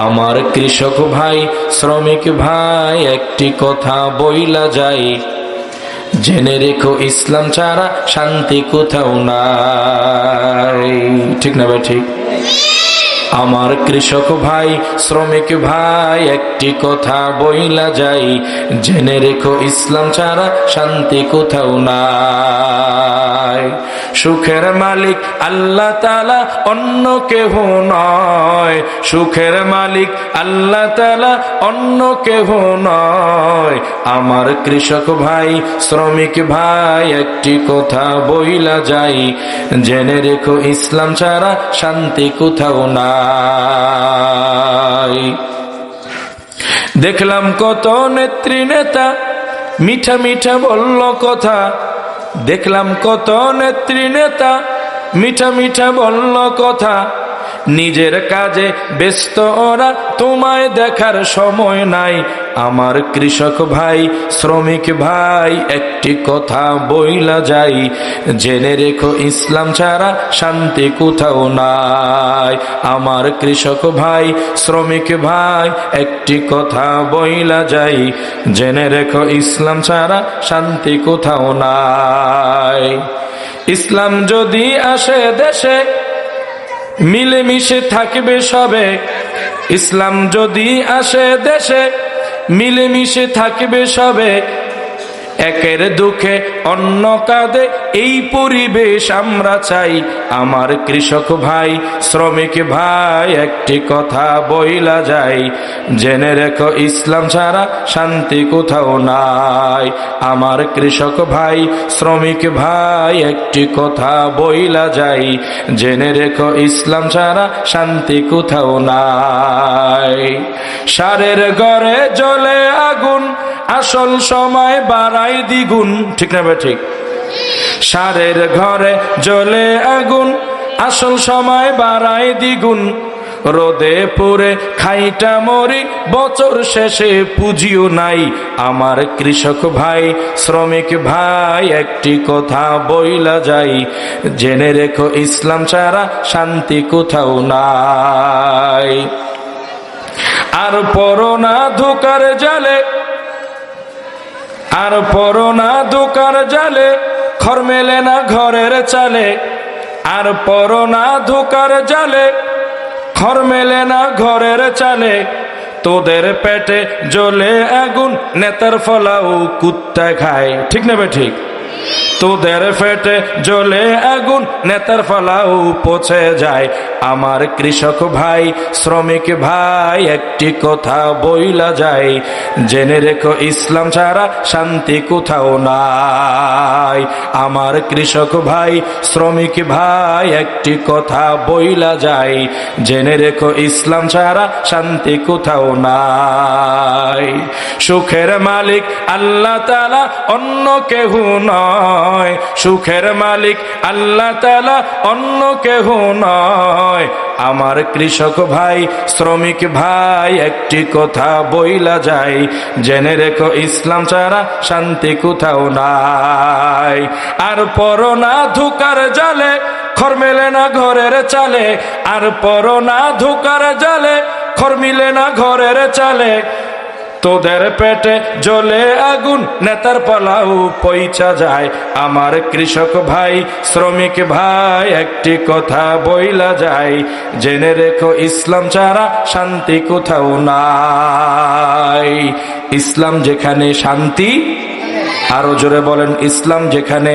আমার কৃষক ভাই শ্রমিক ভাই একটি কথা বইলা যাই, জেনে রেখো ইসলাম ছাড়া শান্তি কোথাও নাই। ঠিক না ভাই? ঠিক। আমার কৃষক ভাই শ্রমিক ভাই একটি কথা বইলা যাই, জেনে রেখো ইসলাম ছাড়া শান্তি কোথাও নাই। সুখের মালিক আল্লাহ তাআলা অন্য কেহ নয়, সুখের মালিক আল্লাহ তাআলা অন্য কেহ নয়। আমার কৃষক ভাই শ্রমিক ভাই একটি কথা বইলা যাই, জেনে রেখো ইসলাম ছাড়া শান্তি কোথাও নাই। দেখলাম কত নেত্রী নেতা মিঠা মিঠা বলল কথা, দেখলাম কত নেত্রী নেতা মিঠা মিঠা বলল কথা, নিজের কাজে ব্যস্ত ওরা, তোমায় দেখার সময় নাই। আমার কৃষক ভাই শ্রমিক ভাই একটি কথা বইলা যাই, জেনে রেখো ইসলাম ছাড়া শান্তি কোথাও নাই। আমার কৃষক ভাই শ্রমিক ভাই একটি কথা বইলা যাই, জেনে রেখো ইসলাম ছাড়া শান্তি কোথাও নাই। ইসলাম যদি আসে দেশে মিলেমিশে থাকবে সবে, ইসলাম যদি আসে দেশে মিলেমিশে থাকবে সবে, একের দুঃখে অন্য কাঁদে এই পরিবেশ আমরা চাই। আমার কৃষক ভাই শ্রমিক ভাই একটি কথা বইলা যাই, জেনে রেখো ইসলাম ছাড়া শান্তি কোথাও নাই। আমার কৃষক ভাই শ্রমিক ভাই একটি কথা বইলা যাই, জেনে রেখো ইসলাম ছাড়া শান্তি কোথাও নাই। সারের ঘরে জ্বলে আগুন, আসল সময় বাড়াই দ্বিগুণ। ঠিক না ভাই? ঠিক। সারের ঘরে জ্বলে আগুন, আসল সময় বাড়াই দ্বিগুণ। রোদে পুড়ে খাইটা মরি, বছর শেষে পুঁজিও নাই। আমার কৃষক ভাই শ্রমিক ভাই একটি কথা বইলা যাই, জেনে রেখো ইসলাম ছাড়া শান্তি কোথাও নাই। আর পড়ো না ধোঁকার জালে, আর পড়ো না ধোঁকার জালে, খর মেলে না ঘরের চালে। আর পড়ো না ধোঁকার জালে, খর মেলে না ঘরের চালে। তোদের পেটে জ্বলে আগুন, নেতার ফলাও কুত্তা খায়। ঠিক না ভাই? ঠিক। তোদের পেটে জ্বলে আগুন, নেতার ফলাও পচে যায়। আমার কৃষক ভাই শ্রমিক ভাই একটি কথা বইলা যায়, জেনে রেখো ইসলাম ছাড়া শান্তি কোথাও নাই। আমার কৃষক ভাই শ্রমিক ভাই একটি কথা বইলা যায়, জেনে রেখো ইসলাম ছাড়া শান্তি কোথাও নাই। সুখের মালিক আল্লাহ তাআলা অন্য কেহ নয়, সুখের মালিক আল্লাহ তাআলা অন্য কেহ নয়। আমার কৃষক ভাই শ্রমিক ভাই একটি কথা বইলা যায়, জেনে রেখো ইসলাম ছাড়া শান্তি কোথাও নাই। আর পড়ো না ধোঁকার জালে, খর মেলে না ঘরের চালে। আর পড়ো না ধোঁকার জালে, খর মিলে না ঘরের চালে। তোদের পেটে জ্বলে আগুন, নেতার পালাও পইচা যায়। আমার কৃষক ভাই শ্রমিক ভাই একটি কথা বইলা যায়, জেনে রেখো ইসলাম ছাড়া শান্তি কোথাও নাই। ইসলাম যেখানে শান্তি, আরো জোরে বলেন, ইসলাম যেখানে